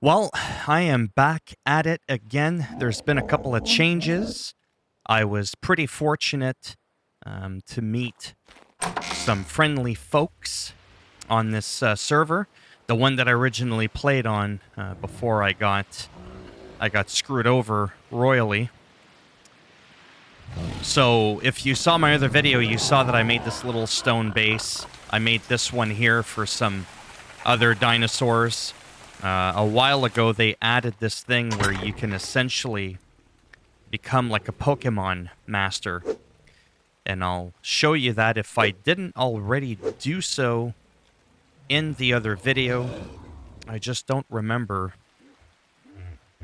Well, I am back at it again. There's been a couple of changes. I was pretty fortunate to meet some friendly folks on this server, the one that I originally played on before I got screwed over royally. So if you saw my other video, you saw that I made this little stone base. I made this one here for some other dinosaurs. A while ago, they added this thing where you can essentially become like a Pokemon master. And I'll show you that if I didn't already do so in the other video. I just don't remember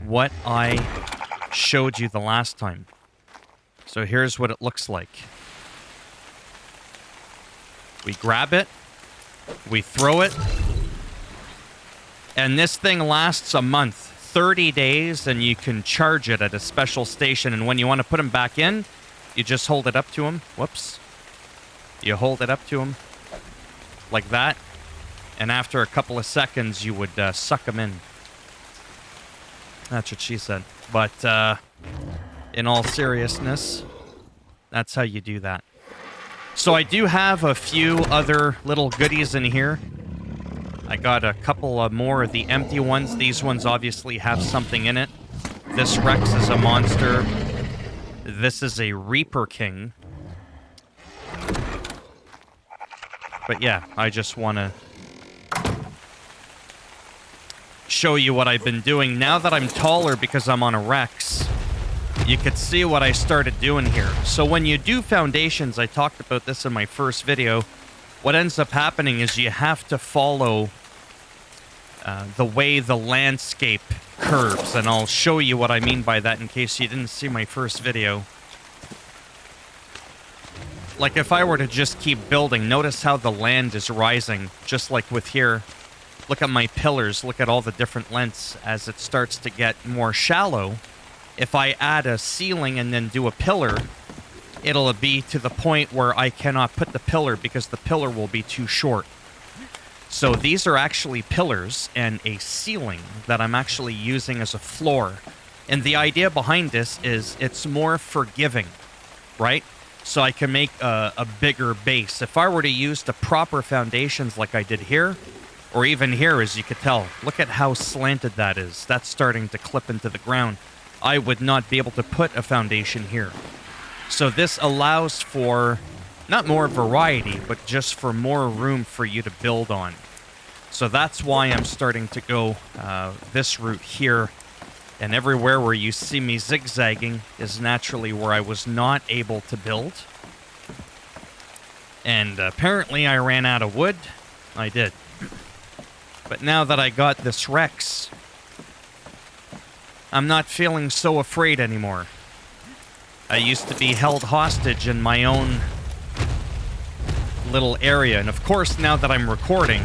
what I showed you the last time. So here's what it looks like. We grab it, we throw it, and this thing lasts a month, 30 days, and you can charge it at a special station. And when you want to put them back in, you just hold it up to him. Whoops. You hold it up to him like that. And after a couple of seconds, you would suck them in. That's what she said. But in all seriousness, that's how you do that. So I do have a few other little goodies in here. I got a couple of more of the empty ones. These ones obviously have something in it. This Rex is a monster. This is a Reaper King. But yeah, I just want to show you what I've been doing. Now that I'm taller because I'm on a Rex, you could see what I started doing here. So when you do foundations, I talked about this in my first video, what ends up happening is you have to follow the way the landscape curves, and I'll show you what I mean by that in case you didn't see my first video. Like if I were to just keep building, notice how the land is rising, just like with here. Look at my pillars, look at all the different lengths as it starts to get more shallow. If I add a ceiling and then do a pillar, it'll be to the point where I cannot put the pillar because the pillar will be too short. So these are actually pillars and a ceiling that I'm actually using as a floor. And the idea behind this is it's more forgiving, right? So I can make a bigger base. If I were to use the proper foundations like I did here, or even here, as you could tell, look at how slanted that is. That's starting to clip into the ground. I would not be able to put a foundation here. So this allows for not more variety, but just for more room for you to build on. So that's why I'm starting to go this route here. And everywhere where you see me zigzagging is naturally where I was not able to build. And apparently I ran out of wood. I did. But now that I got this Rex, I'm not feeling so afraid anymore. I used to be held hostage in my own little area. And of course, now that I'm recording,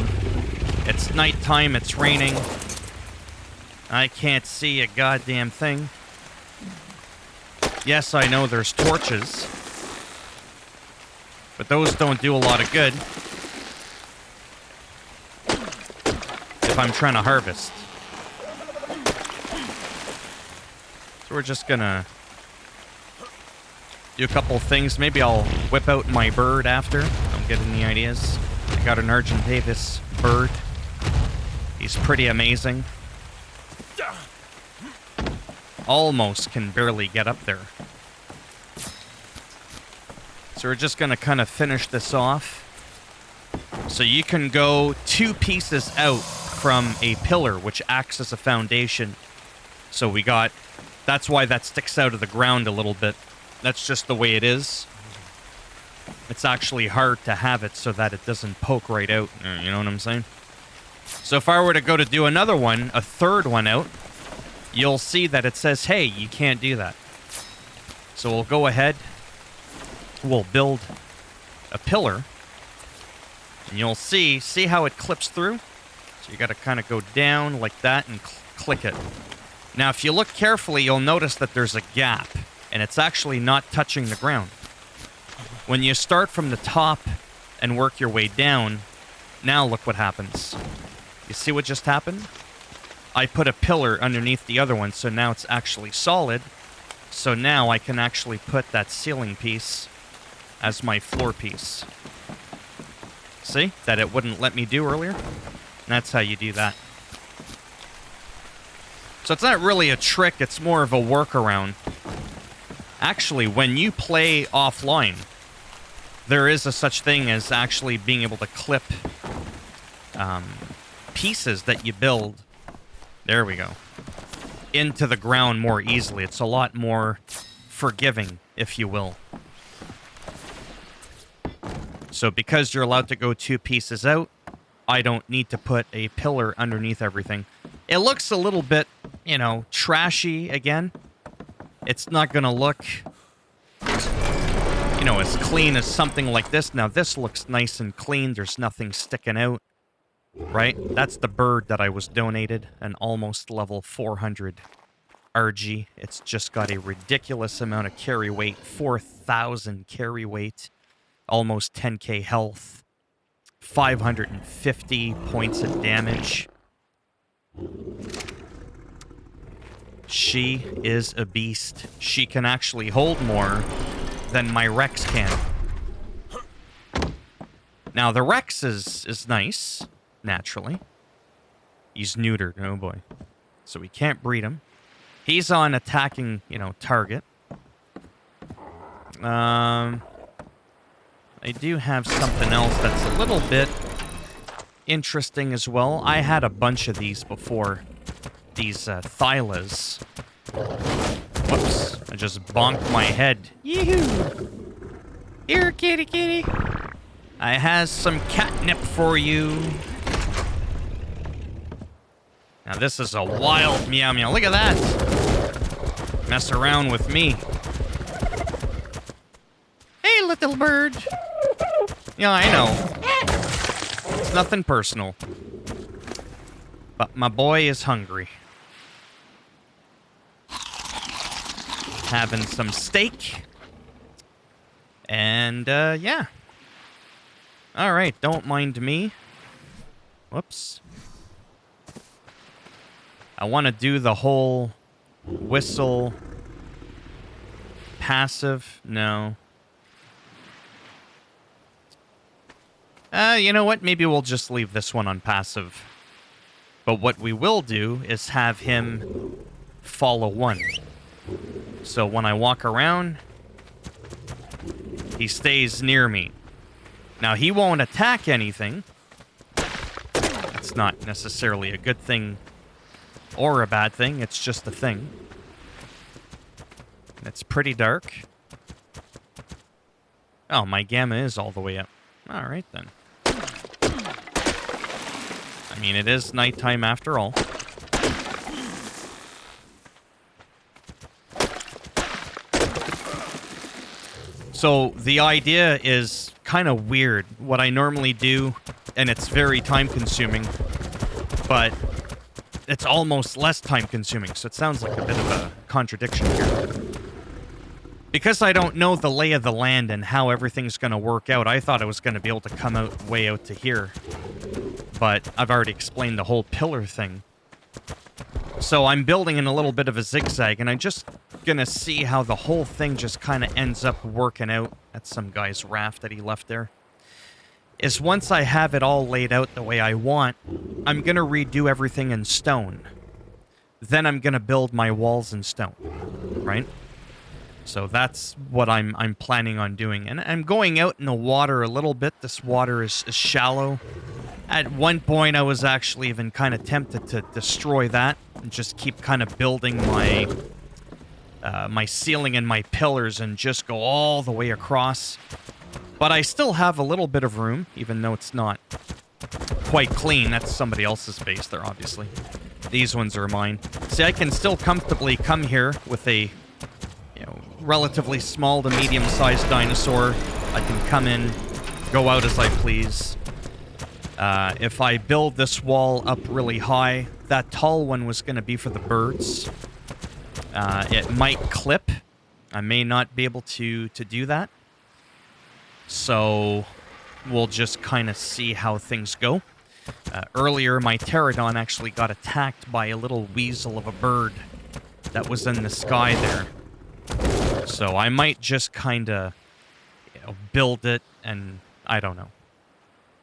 it's nighttime, it's raining. I can't see a goddamn thing. Yes, I know there's torches, but those don't do a lot of good if I'm trying to harvest. So we're just gonna do a couple things. Maybe I'll whip out my bird after. I'm getting the ideas. I got an Argentavis bird. He's pretty amazing. Almost can barely get up there. So we're just gonna kind of finish this off. So you can go 2 pieces out from a pillar, which acts as a foundation. So we got, that's why that sticks out of the ground a little bit. That's just the way it is. It's actually hard to have it so that it doesn't poke right out. You know what I'm saying? So if I were to go to do another one, a third one out, you'll see that it says, hey, you can't do that. So we'll go ahead. We'll build a pillar. And you'll see how it clips through? So you got to kind of go down like that and click it. Now, if you look carefully, you'll notice that there's a gap. And it's actually not touching the ground. When you start from the top and work your way down, now look what happens. You see what just happened? I put a pillar underneath the other one, so now it's actually solid. So now I can actually put that ceiling piece as my floor piece. See? That it wouldn't let me do earlier? That's how you do that. So it's not really a trick, it's more of a workaround. Actually, when you play offline, there is a such thing as actually being able to clip pieces that you build. There we go. Into the ground more easily. It's a lot more forgiving, if you will. So because you're allowed to go 2 pieces out, I don't need to put a pillar underneath everything. It looks a little bit, you know, trashy again. It's not going to look, you know, as clean as something like this. Now, this looks nice and clean. There's nothing sticking out, right? That's the bird that I was donated, an almost level 400 RG. It's just got a ridiculous amount of carry weight, 4,000 carry weight, almost 10k health, 550 points of damage. She is a beast. She can actually hold more than my Rex can. Now, the Rex is nice, naturally. He's neutered, oh boy. So we can't breed him. He's on attacking, you know, target. I do have something else that's a little bit interesting as well. I had a bunch of these before. These Thylas. Whoops. I just bonked my head. Yoo-hoo! Here, kitty kitty. I has some catnip for you. Now this is a wild meow meow. Look at that. Mess around with me. Hey, little bird. Yeah, I know. It's nothing personal. But my boy is hungry. Having some steak. And, yeah. Alright, don't mind me. Whoops. I want to do the whole whistle passive. No. You know what? Maybe we'll just leave this one on passive. But what we will do is have him follow one. So when I walk around, he stays near me. Now, he won't attack anything. That's not necessarily a good thing or a bad thing. It's just a thing. It's pretty dark. Oh, my gamma is all the way up. All right, then. I mean, it is nighttime after all. So the idea is kind of weird. What I normally do, and it's very time-consuming, but it's almost less time-consuming, so it sounds like a bit of a contradiction here. Because I don't know the lay of the land and how everything's going to work out, I thought I was going to be able to come out way out to here. But I've already explained the whole pillar thing. So I'm building in a little bit of a zigzag, and I'm just going to see how the whole thing just kind of ends up working out. That's some guy's raft that he left there. Is once I have it all laid out the way I want, I'm going to redo everything in stone. Then I'm going to build my walls in stone, right? So that's what I'm planning on doing. And I'm going out in the water a little bit. This water is shallow. At one point, I was actually even kind of tempted to destroy that and just keep kind of building my my ceiling and my pillars and just go all the way across. But I still have a little bit of room, even though it's not quite clean. That's somebody else's base there, obviously. These ones are mine. See, I can still comfortably come here with a relatively small to medium-sized dinosaur. I can come in, go out as I please. If I build this wall up really high, that tall one was going to be for the birds. It might clip. I may not be able to do that. So we'll just kind of see how things go. Earlier, my pterodon actually got attacked by a little weasel of a bird that was in the sky there. So I might just kind of build it, and I don't know.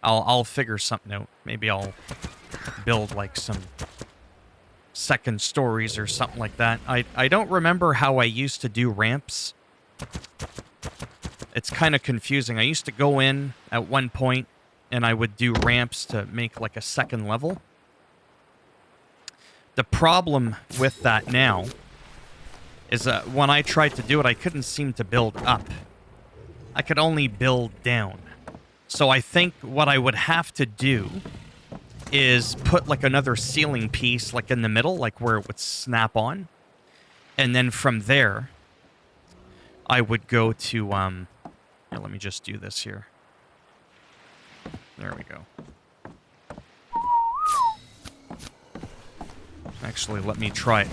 I'll figure something out. Maybe I'll build like some second stories or something like that. I don't remember how I used to do ramps. It's kind of confusing. I used to go in at one point and I would do ramps to make like a second level. The problem with that now is that when I tried to do it, I couldn't seem to build up. I could only build down. So I think what I would have to do is put like another ceiling piece like in the middle, like where it would snap on. And then from there, I would go to, here, let me just do this here. There we go. Actually, let me try it.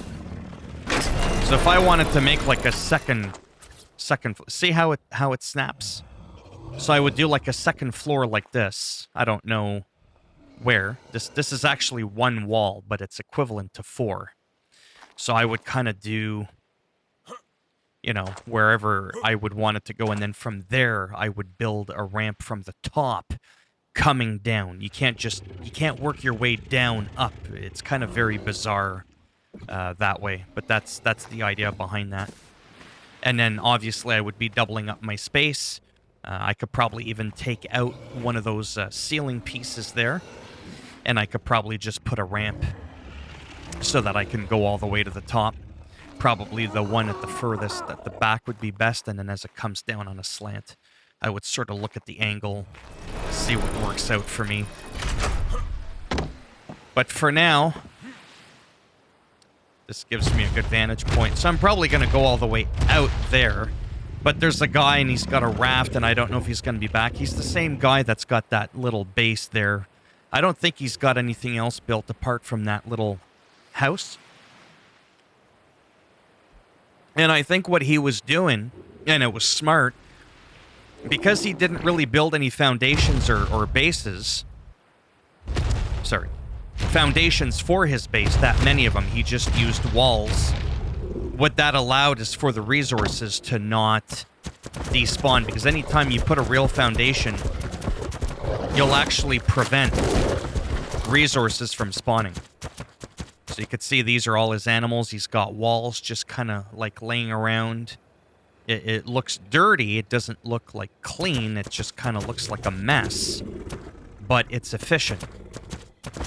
So if I wanted to make like a second, see how it snaps? So I would do like a second floor like this. I don't know where. This is actually one wall, but it's equivalent to 4. So I would kind of do, you know, wherever I would want it to go, and then from there I would build a ramp from the top coming down. You can't work your way down up. It's kind of very bizarre that way, but that's the idea behind that. And then obviously I would be doubling up my space. I could probably even take out one of those ceiling pieces there, and I could probably just put a ramp so that I can go all the way to the top. Probably the one at the furthest at the back would be best, and then as it comes down on a slant, I would sort of look at the angle, see what works out for me. But for now, this gives me a good vantage point. So I'm probably going to go all the way out there. But there's a guy, and he's got a raft, and I don't know if he's going to be back. He's the same guy that's got that little base there. I don't think he's got anything else built apart from that little house. And I think what he was doing, and it was smart, because he didn't really build any foundations or bases. Sorry. Foundations for his base, that many of them. He just used walls. What that allowed is for the resources to not despawn, because anytime you put a real foundation, you'll actually prevent resources from spawning. So you could see these are all his animals. He's got walls just kind of like laying around. It looks dirty. It doesn't look like clean. It just kind of looks like a mess. But it's efficient.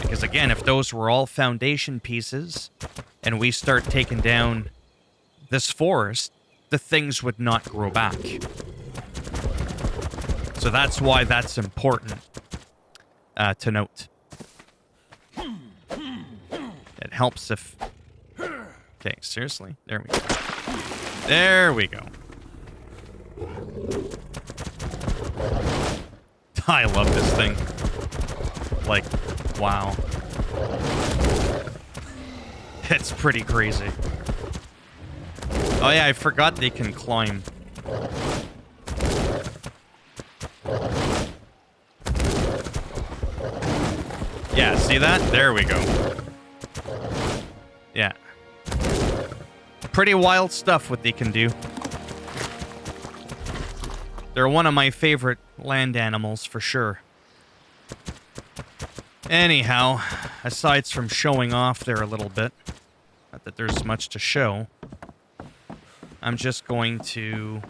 Because again, if those were all foundation pieces and we start taking down this forest, the things would not grow back. So that's why that's important to note. It helps if... Okay, seriously? There we go. There we go. I love this thing. Like, wow. It's pretty crazy. Oh yeah, I forgot they can climb. Yeah, see that? There we go. Yeah. Pretty wild stuff what they can do. They're one of my favorite land animals for sure. Anyhow, aside from showing off there a little bit, not that there's much to show, I'm just going to...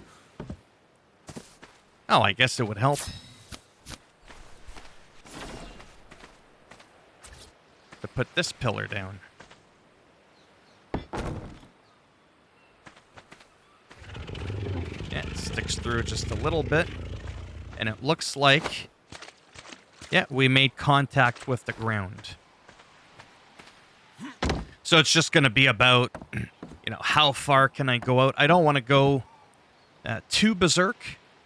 Oh, I guess it would help to put this pillar down. Yeah, it sticks through just a little bit, and it looks like, yeah, we made contact with the ground. So it's just going to be about, you know, how far can I go out? I don't want to go too berserk.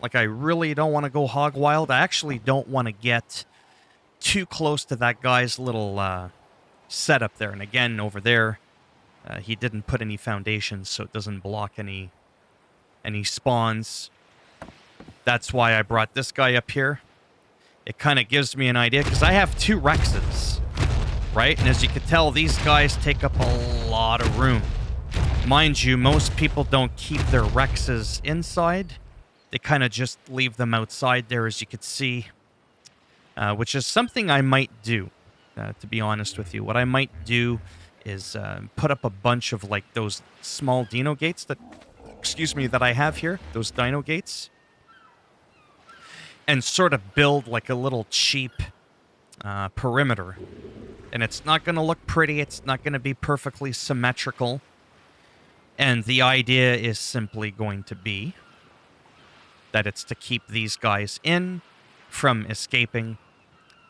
Like, I really don't want to go hog wild. I actually don't want to get too close to that guy's little setup there. And again, over there, he didn't put any foundations, so it doesn't block any spawns. That's why I brought this guy up here. it kind of gives me an idea, because I have 2 Rexes, right? And as you can tell, these guys take up a lot of room. Mind you, most people don't keep their Rexes inside. They kind of just leave them outside there, as you could see, which is something I might do, to be honest with you. What I might do is put up a bunch of, like, those small Dino gates that, that I have here, those Dino gates, and sort of build, like, a little cheap perimeter. And it's not going to look pretty. It's not going to be perfectly symmetrical. And the idea is simply going to be that it's to keep these guys in from escaping.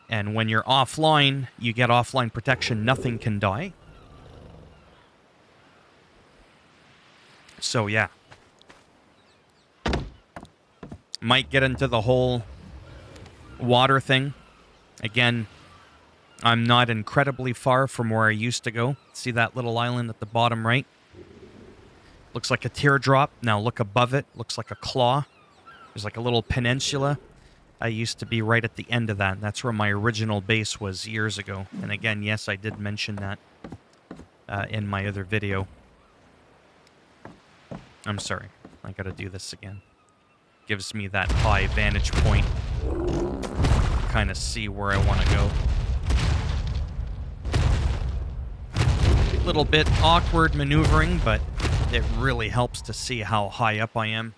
And when you're offline, you get offline protection. Nothing can die. So, yeah. Might get into the whole water thing. Again, I'm not incredibly far from where I used to go. See that little island at the bottom right? Looks like a teardrop. Now look above it. Looks like a claw. There's like a little peninsula. I used to be right at the end of that. That's where my original base was years ago. And again, yes, I did mention that in my other video. I'm sorry. I gotta do this again. Gives me that high vantage point. Kind of see where I want to go. A little bit awkward maneuvering, but it really helps to see how high up I am.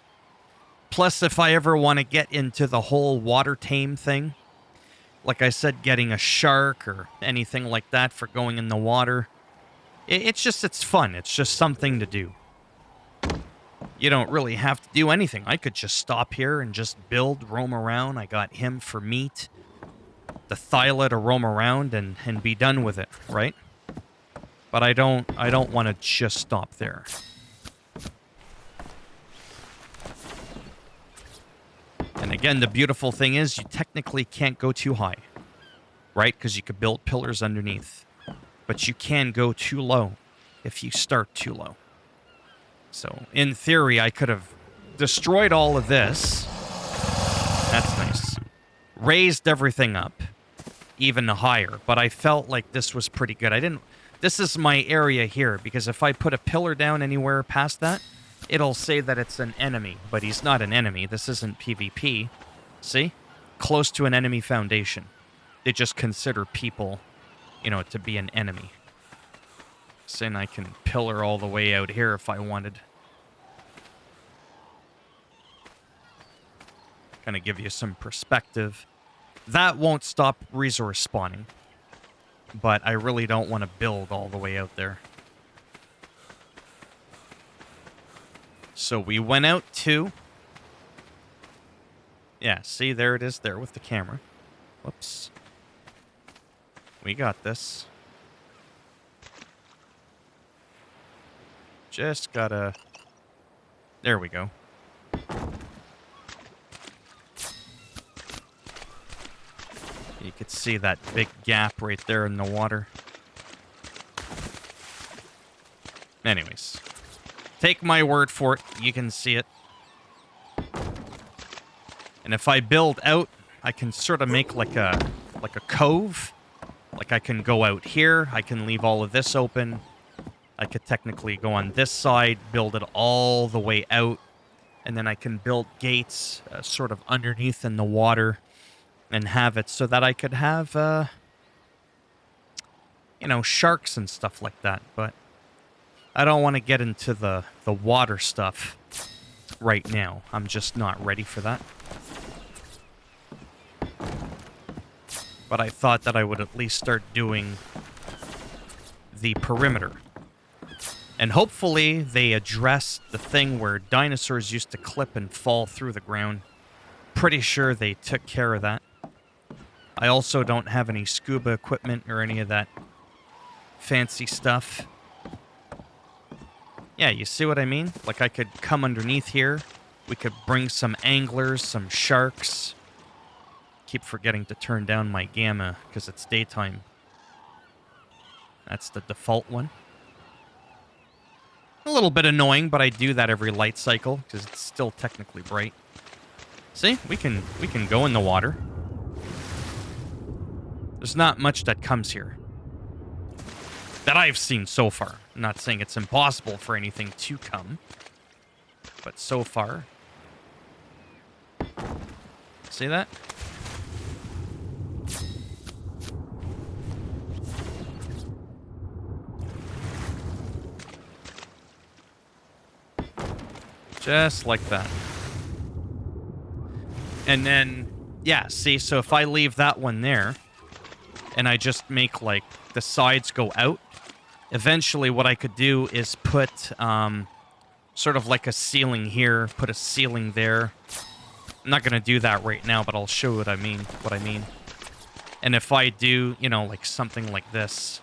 Plus, if I ever want to get into the whole water tame thing, like I said, getting a shark or anything like that for going in the water, it's fun. It's just something to do. You don't really have to do anything. I could just stop here and just build, roam around. I got him for meat, the Thyla to roam around and be done with it, right? But I don't want to just stop there. And again, the beautiful thing is you technically can't go too high, right? Because you could build pillars underneath. But you can go too low if you start too low. So, in theory, I could have destroyed all of this. That's nice. Raised everything up even higher. But I felt like this was pretty good. This is my area here, because if I put a pillar down anywhere past that, it'll say that it's an enemy. But he's not an enemy. This isn't PvP. See? Close to an enemy foundation. They just consider people, to be an enemy. So then I can pillar all the way out here if I wanted. Kind of give you some perspective. That won't stop resource spawning. But I really don't want to build all the way out there. So we went out to... Yeah, see, there it is there with the camera. Whoops. We got this. Just gotta... There we go. You could see that big gap right there in the water. Anyways. Take my word for it. You can see it. And if I build out, I can sort of make like a cove. Like I can go out here. I can leave all of this open. I could technically go on this side, build it all the way out, and then I can build gates sort of underneath in the water and have it so that I could have, sharks and stuff like that. But I don't want to get into the water stuff right now. I'm just not ready for that. But I thought that I would at least start doing the perimeter. And hopefully they address the thing where dinosaurs used to clip and fall through the ground. Pretty sure they took care of that. I also don't have any scuba equipment or any of that fancy stuff. Yeah, you see what I mean? Like I could come underneath here. We could bring some anglers, some sharks. Keep forgetting to turn down my gamma because it's daytime. That's the default one. A little bit annoying, but I do that every light cycle because it's still technically bright. See, we can go in the water. There's not much that comes here. That I've seen so far. I'm not saying it's impossible for anything to come. But so far... See that? Just like that. And then, yeah, see, so if I leave that one there, and I just make, like, the sides go out, eventually what I could do is put, sort of like a ceiling here, put a ceiling there. I'm not going to do that right now, but I'll show what I mean. And if I do, you know, like something like this,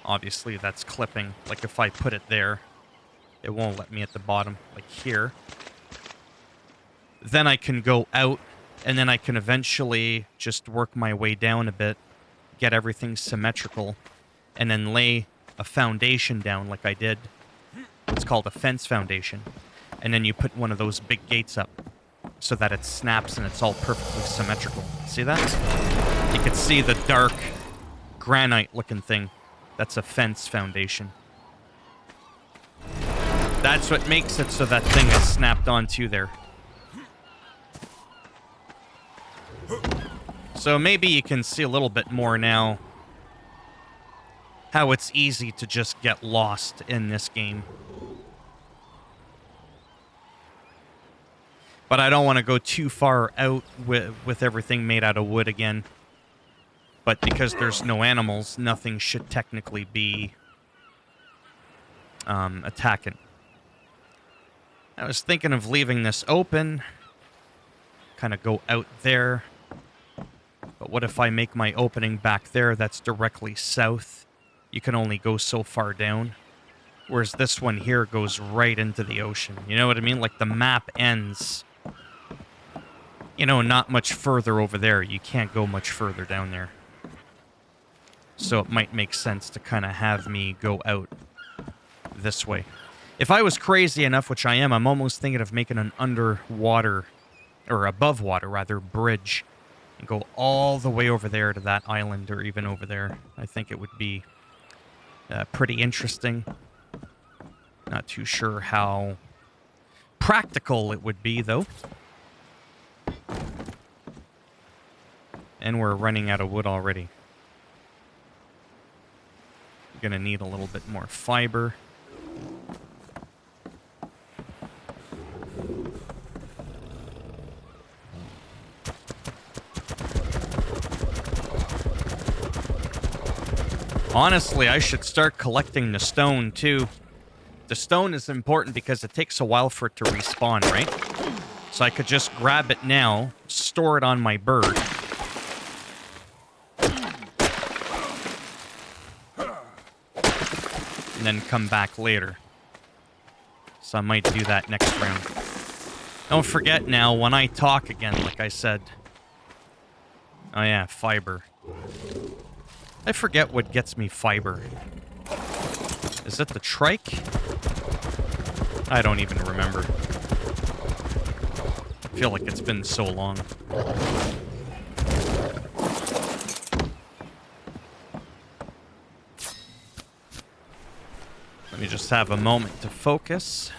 obviously that's clipping. Like if I put it there, it won't let me at the bottom, like here. Then I can go out, and then I can eventually just work my way down a bit, get everything symmetrical, and then lay a foundation down like I did. It's called a fence foundation. And then you put one of those big gates up so that it snaps and it's all perfectly symmetrical. See that? You can see the dark granite-looking thing. That's a fence foundation. That's what makes it so that thing is snapped onto there. So maybe you can see a little bit more now how it's easy to just get lost in this game. But I don't want to go too far out with everything made out of wood again. But because there's no animals, nothing should technically be attacking. I was thinking of leaving this open. Kind of go out there. But what if I make my opening back there that's directly south? You can only go so far down. Whereas this one here goes right into the ocean. You know what I mean? Like the map ends... You know, not much further over there. You can't go much further down there. So it might make sense to kind of have me go out this way. If I was crazy enough, which I am, I'm almost thinking of making an underwater, or above water, rather, bridge. And go all the way over there to that island, or even over there. I think it would be pretty interesting. Not too sure how practical it would be, though. And we're running out of wood already. We're gonna need a little bit more fiber. Honestly, I should start collecting the stone, too. The stone is important because it takes a while for it to respawn, right? So I could just grab it now, store it on my bird. And then come back later. So I might do that next round. Don't forget now, when I talk again, like I said. Oh yeah, fiber. I forget what gets me fiber. Is it the trike? I don't even remember. I feel like it's been so long. Let me just have a moment to focus.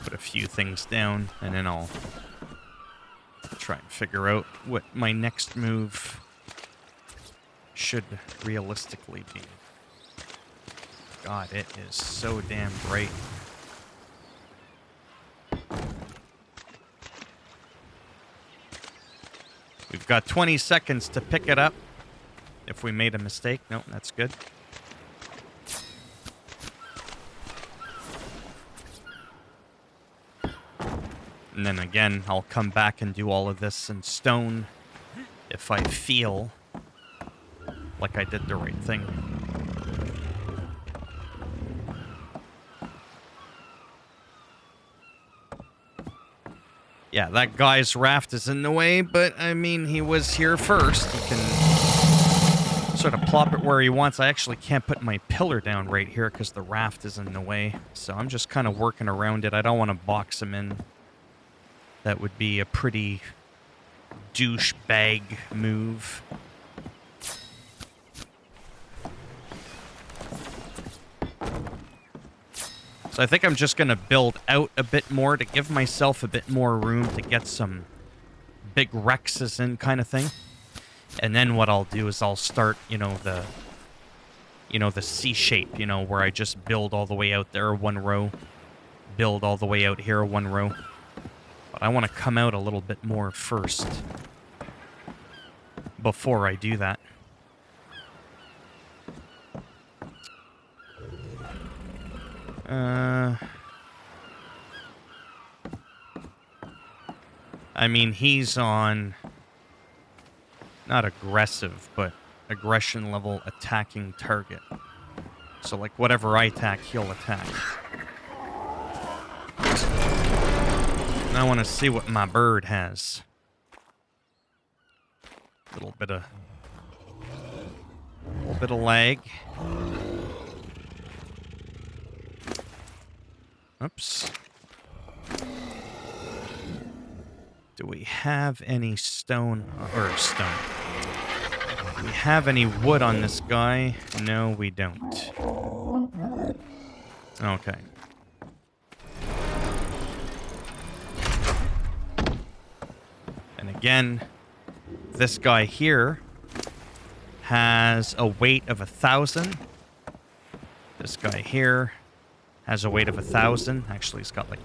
Put a few things down, and then I'll try and figure out what my next move should realistically be. God, it is so damn bright. We've got 20 seconds to pick it up. If we made a mistake, no, that's good. And then again, I'll come back and do all of this in stone if I feel like I did the right thing. Yeah, that guy's raft is in the way, but I mean, he was here first. He can sort of plop it where he wants. I actually can't put my pillar down right here because the raft is in the way. So I'm just kind of working around it. I don't want to box him in. That would be a pretty douchebag move. So I think I'm just going to build out a bit more to give myself a bit more room to get some big Rexes in kind of thing. And then what I'll do is I'll start, the C shape, where I just build all the way out there one row, build all the way out here one row. But I want to come out a little bit more first before I do that. I mean, he's on not aggressive, but aggression level attacking target. So, like, whatever I attack, he'll attack. And I want to see what my bird has. A little bit of lag. Oops. Do we have any stone? Do we have any wood on this guy? No, we don't. Okay. And again, this guy here has a weight of 1,000. This guy here has a weight of 1,000. Actually, he's got like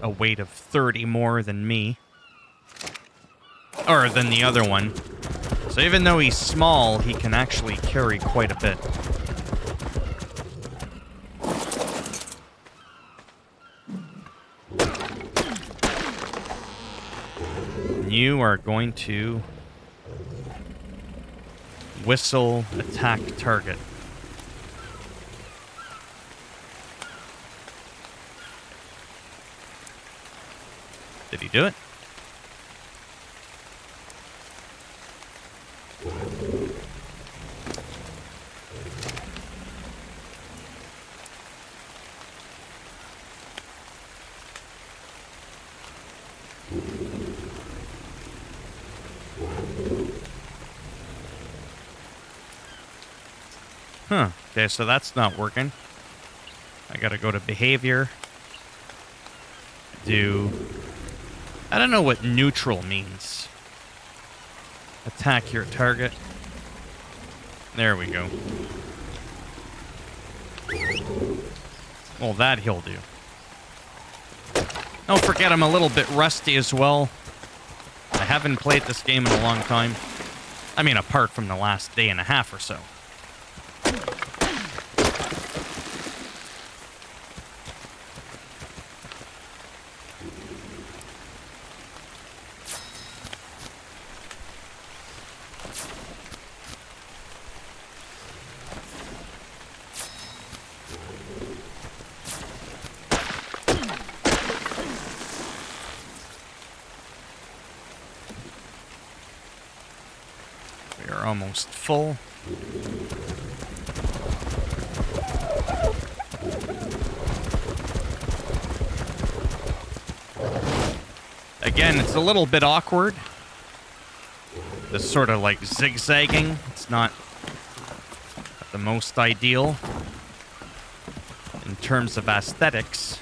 a weight of 30 more than me. Or than the other one. So even though he's small, he can actually carry quite a bit. You are going to whistle attack target. Did he do it? Huh. Okay, so that's not working. I gotta go to behavior. I don't know what neutral means. Attack your target. There we go. Well, that he'll do. Don't forget I'm a little bit rusty as well. I haven't played this game in a long time. I mean, apart from the last day and a half or so. We are almost full. Again, it's a little bit awkward. This sort of like zigzagging. It's not the most ideal in terms of aesthetics,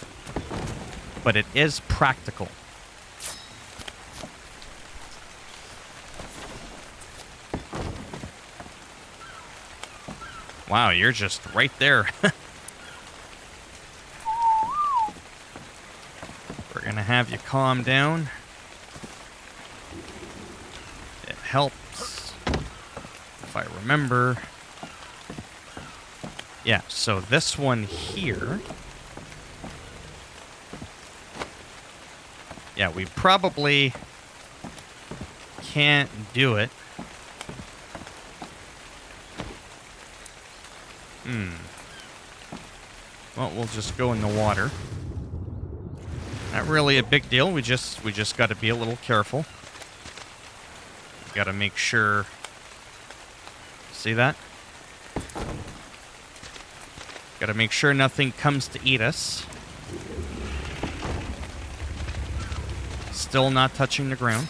but it is practical. Wow, you're just right there. We're gonna have you calm down. It helps, if I remember. Yeah, so this one here. Yeah, we probably can't do it. Well, we'll just go in the water. Not really a big deal. We just got to be a little careful. Got to make sure. See that? Got to make sure nothing comes to eat us. Still not touching the ground.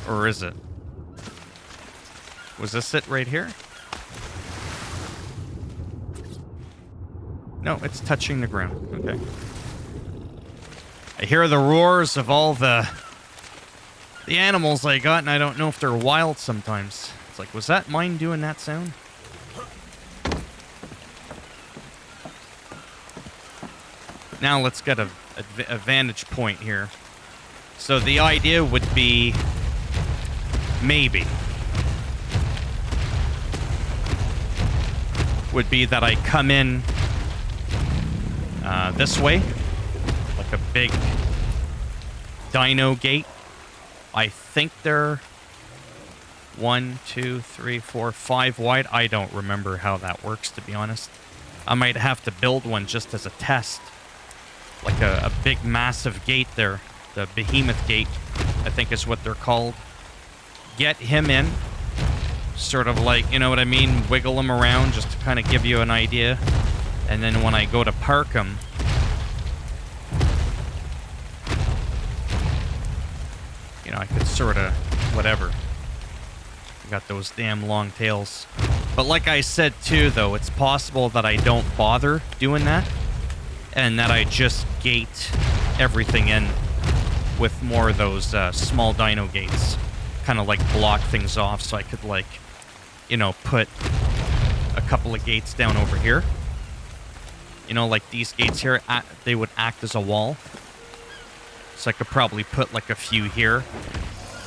Or is it? Was this it right here? No, it's touching the ground. Okay. I hear the roars of all the animals I got, and I don't know if they're wild sometimes. It's like, was that mine doing that sound? Now let's get a vantage point here. So the idea would be, maybe, would be that I come in this way, like a big Dino gate. I think they're 1, 2, 3, 4, 5 wide. I don't remember how that works, to be honest. I might have to build one just as a test. Like a big, massive gate there. The behemoth gate, I think is what they're called. Get him in. Sort of like, you know what I mean? Wiggle him around just to kind of give you an idea. And then when I go to park him, you know, I could sort of, whatever. Got those damn long tails. But like I said too, though, it's possible that I don't bother doing that. And that I just gate everything in with more of those small dino gates. Kind of like block things off so I could, like, you know, put a couple of gates down over here. You know, like these gates here, they would act as a wall. So I could probably put like a few here,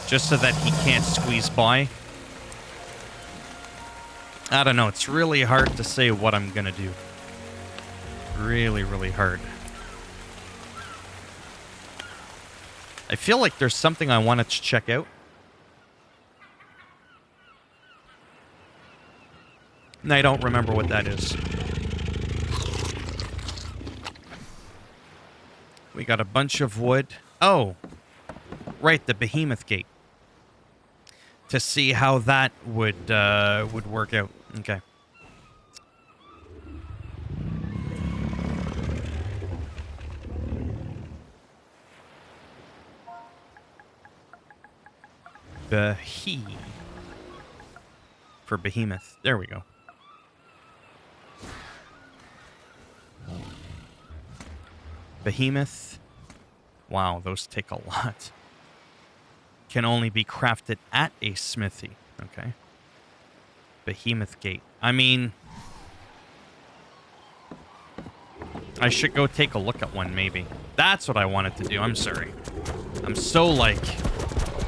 just so that he can't squeeze by. I don't know, it's really hard to say what I'm gonna do. Really, really hard. I feel like there's something I wanted to check out. And I don't remember what that is. We got a bunch of wood. Oh, right, the behemoth gate. To see how that would work out. Okay. For behemoth. There we go. Behemoth. Wow, those take a lot. Can only be crafted at a smithy. Okay. Behemoth gate. I mean, I should go take a look at one, maybe. That's what I wanted to do. I'm sorry. I'm so like...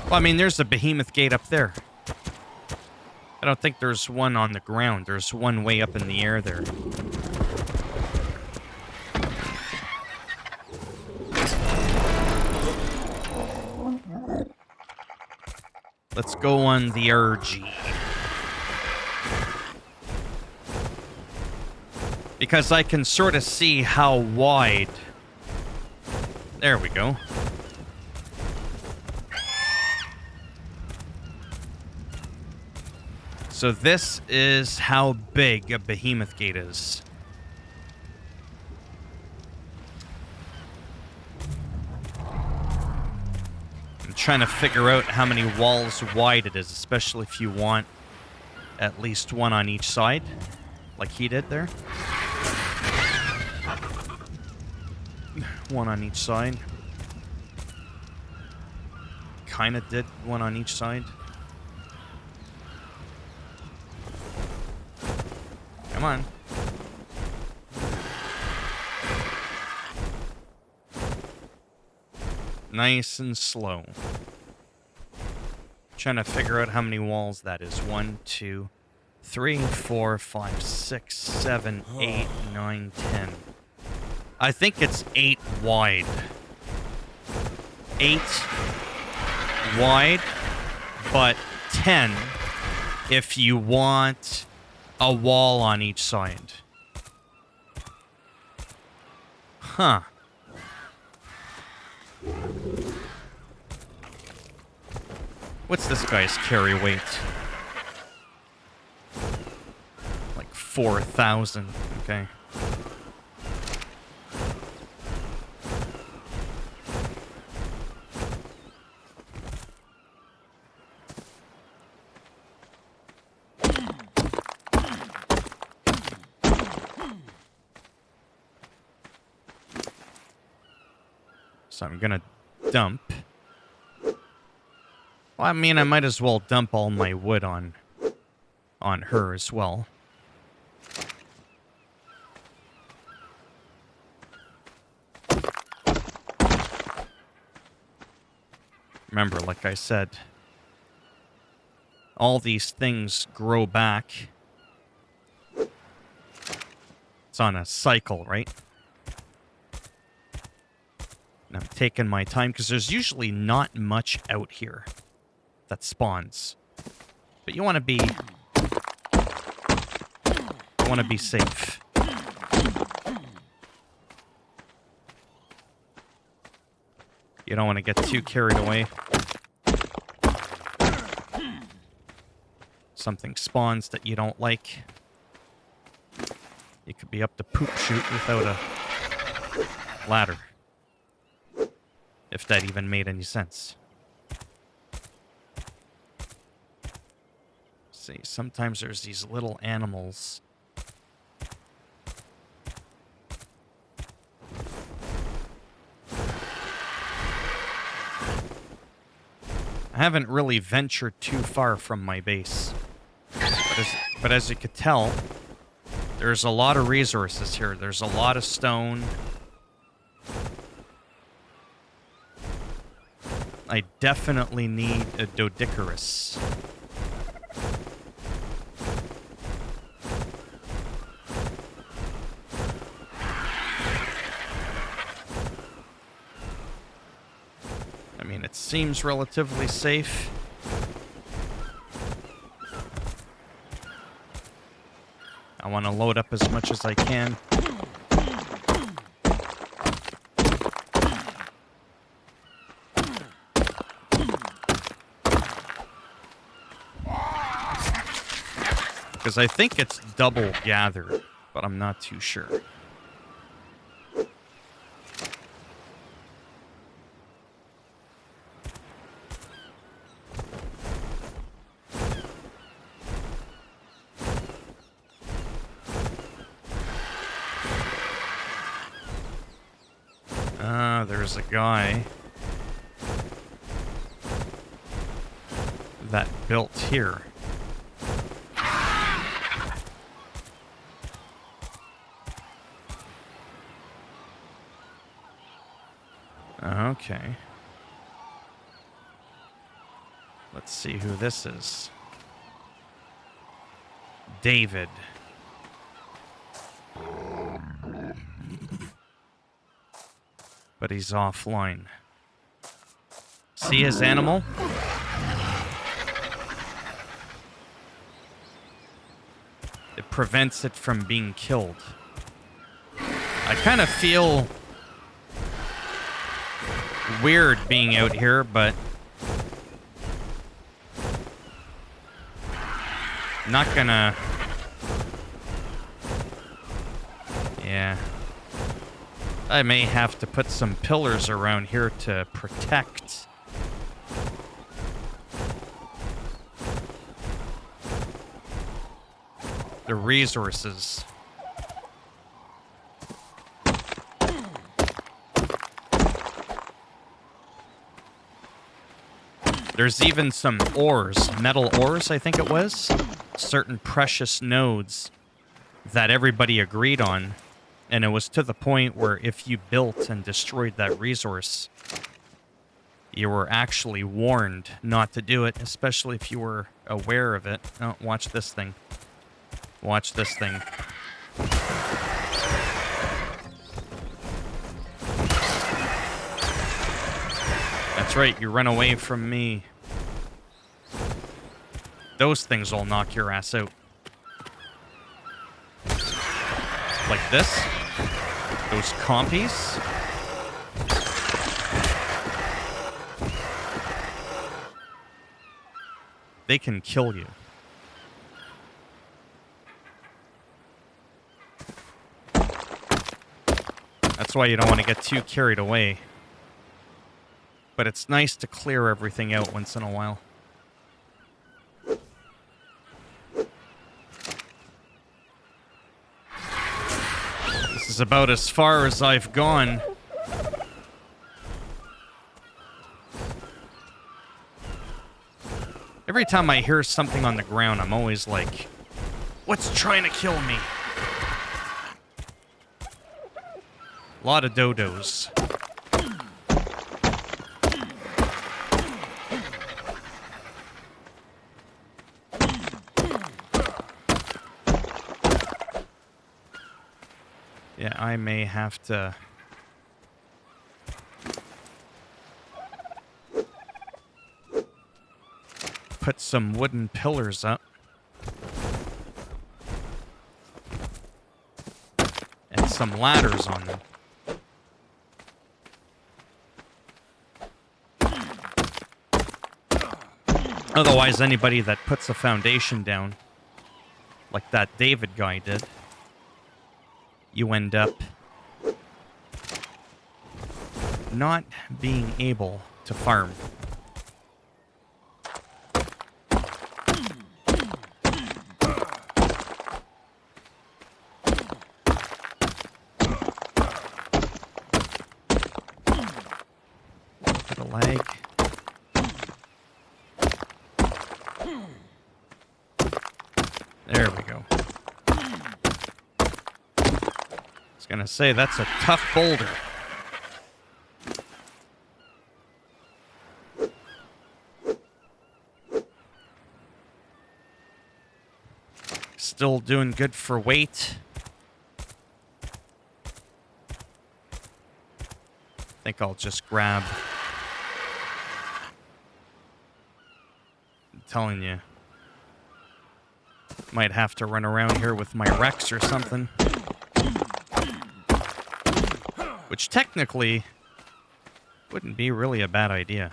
Well, I mean, there's a behemoth gate up there. I don't think there's one on the ground. There's one way up in the air there. Let's go on the RG. Because I can sort of see how wide... There we go. So this is how big a behemoth gate is. I'm trying to figure out how many walls wide it is, especially if you want at least one on each side, like he did there. One on each side. Kind of did one on each side. Come on. Nice and slow. Trying to figure out how many walls that is. 1, 2, 3, 4, 5, 6, 7, 8, 9, 10. I think it's 8 wide. 8 wide, but 10 if you want a wall on each side. Huh. What's this guy's carry weight? Like 4,000. Okay. So I'm gonna dump. Well, I mean, I might as well dump all my wood on her as well. Remember, like I said, all these things grow back. It's on a cycle, right? And I'm taking my time because there's usually not much out here that spawns. But you want to be safe. You don't want to get too carried away. Something spawns that you don't like. You could be up to poop shoot without a ladder. If that even made any sense. See, sometimes there's these little animals. I haven't really ventured too far from my base. But as you could tell, there's a lot of resources here. There's a lot of stone. I definitely need a Doedicurus. I mean, it seems relatively safe. I want to load up as much as I can. Because I think it's double gather, but I'm not too sure. There's a guy that built here. Okay. Let's see who this is. David. But he's offline. See his animal? It prevents it from being killed. I kind of feel weird being out here, but not gonna... Yeah. I may have to put some pillars around here to protect the resources. There's even some ores, metal ores, I think it was. Certain precious nodes that everybody agreed on. And it was to the point where if you built and destroyed that resource, you were actually warned not to do it, especially if you were aware of it. Oh, watch this thing. Watch this thing. That's right, you run away from me. Those things will knock your ass out. like this, those compies, they can kill you. That's why you don't want to get too carried away. But it's nice to clear everything out once in a while. This is about as far as I've gone. Every time I hear something on the ground, I'm always like, what's trying to kill me? A lot of dodos. Yeah, I may have to... put some wooden pillars up. And some ladders on them. Otherwise, anybody that puts a foundation down, like that David guy did, you end up not being able to farm. Bit of lag. There we go. Gonna say that's a tough boulder. Still doing good for weight. I think I'll just grab. I'm telling you. Might have to run around here with my Rex or something. Which technically wouldn't be really a bad idea.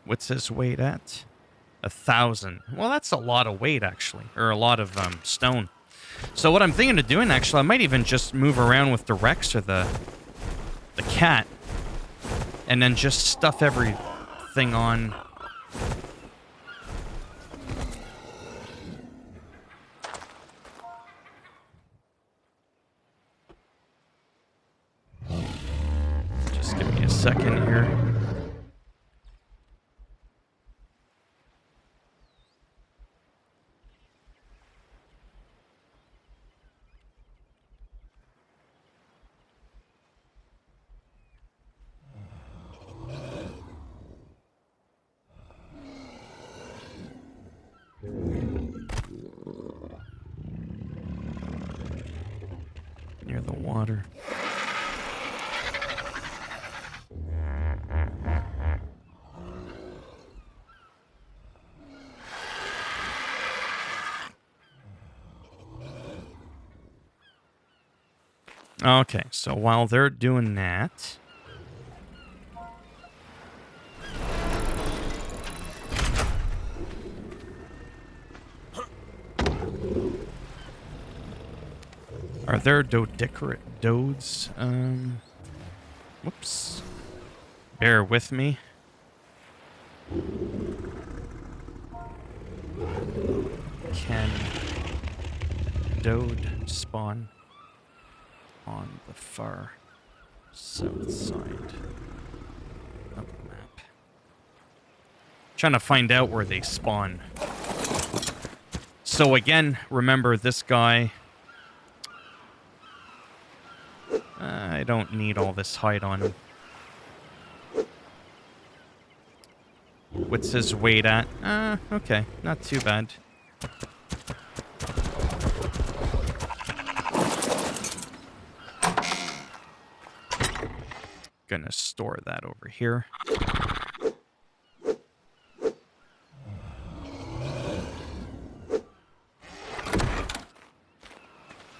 What's his weight at? 1,000. Well, that's a lot of weight, actually. Or a lot of stone. So what I'm thinking of doing, actually, I might even just move around with the Rex or the cat. And then just stuff everything on. Just give me a second here. Near the water. Okay, so while they're doing that... Are there dodes? Whoops. Bear with me. Can dode spawn on the far south side of the map? Trying to find out where they spawn. So again, remember this guy... I don't need all this hide on him. What's his weight at? Okay, not too bad. gonna store that over here.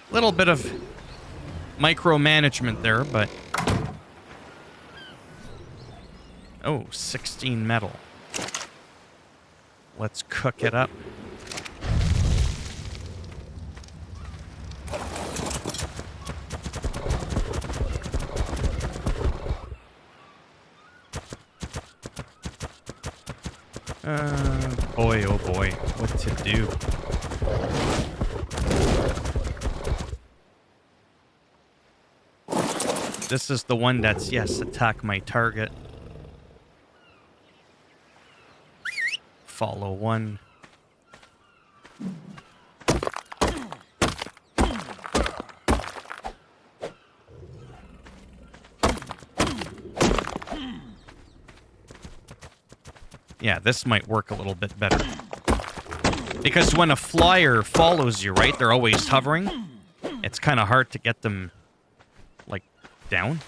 Little bit of micromanagement there, but... Oh, 16 metal. Let's cook it up. Boy, oh boy, what to do? This is the one that's, yes, attack my target. Follow one. Yeah, this might work a little bit better. Because when a flyer follows you, right, they're always hovering. It's kind of hard to get them, like, down.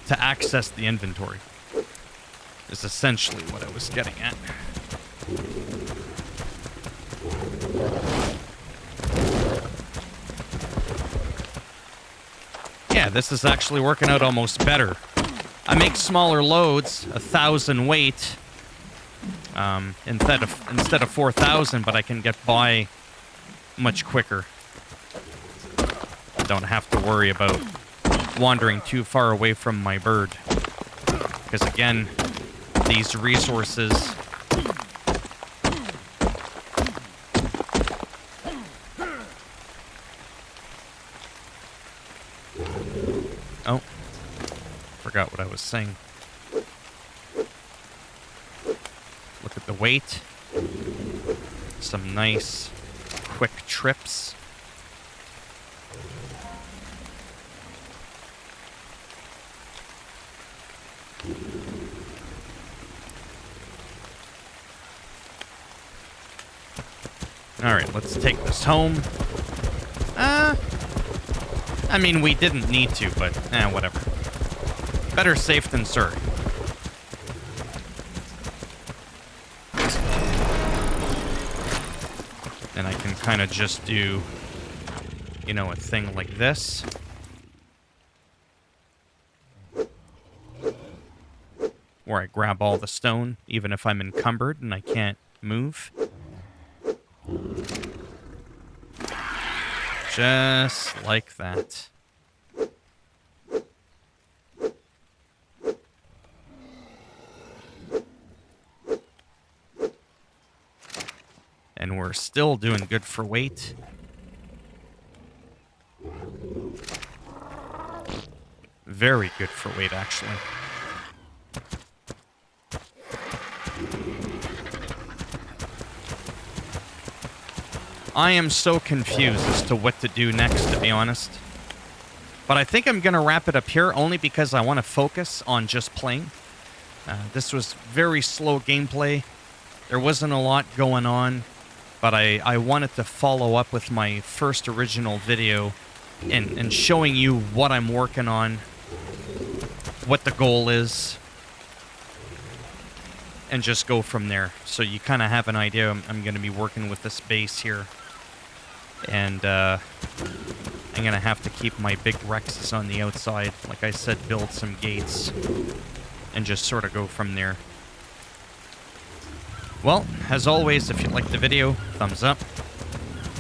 To access the inventory is essentially what I was getting at. Yeah, this is actually working out almost better. I make smaller loads, 1,000 weight, instead of 4,000, but I can get by much quicker. Don't have to worry about wandering too far away from my bird. Because again, these resources... Oh. Forgot what I was saying. Look at the weight. Some nice, quick trips. Alright, let's take this home. I mean, we didn't need to, but, whatever. Better safe than sorry. And I can kind of just do, you know, a thing like this. Where I grab all the stone, even if I'm encumbered and I can't move. Just like that. And we're still doing good for weight. Very good for weight, actually. I am so confused as to what to do next, to be honest. But I think I'm going to wrap it up here, only because I want to focus on just playing. This was very slow gameplay. There wasn't a lot going on, but I wanted to follow up with my first original video and showing you what I'm working on, what the goal is, and just go from there. So you kind of have an idea. I'm going to be working with this base here. And I'm going to have to keep my big Rexes on the outside. Like I said, build some gates and just sort of go from there. Well, as always, if you liked the video, thumbs up.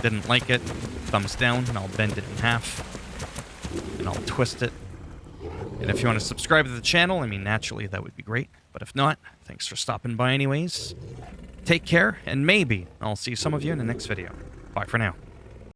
Didn't like it, thumbs down, and I'll bend it in half. And I'll twist it. And if you want to subscribe to the channel, I mean, naturally, that would be great. But if not, thanks for stopping by anyways. Take care, and maybe I'll see some of you in the next video. Bye for now.